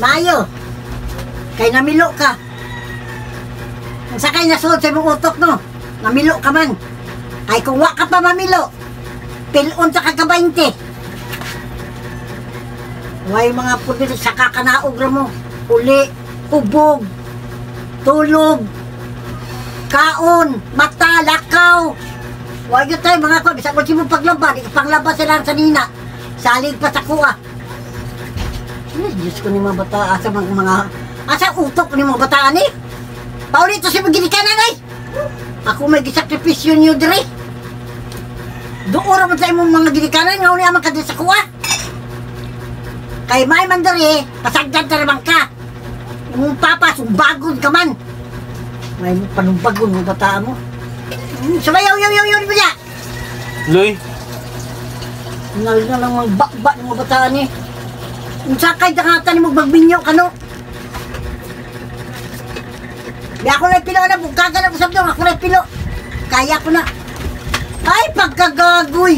Mayo. Kay namilo ka. Ang sakay nasulod sa imong utok no. Namilo ka man. Kay kung wa ka pa mamilo, pilon sa kaka-20. Way mga pulis sa kakanaog mo. Uli, ubog, tulog, kaon, mata, lakaw. Huwag yun tayo mga ko, bisa ko si mo paglaban, ipanglabas sila sa nina. Salig pa sa kuha. Diyos ko ni mga bata, asa asa utok ni mga bataan eh. Paulito si magigikanan ay. Ako may gisakripisyon nyo dire. Doon naman sa imong mga ginikanan, nga uni amang kadiri sa kuha. Kay may man dire, pasagdan na naman ka. Imong papa, sumbagod ka man. May panumbagon mga bataan mo. Sabayaw, yaw mo niya! Loy? Ngal na lang mga bakba ng mga bataan eh. Kung sakay dakatan ni magbinyo ka no. Di ako na pilo na, bugkaga na usap doon, ako na pilo. Kaya ko na. Ay, pagkagagoy!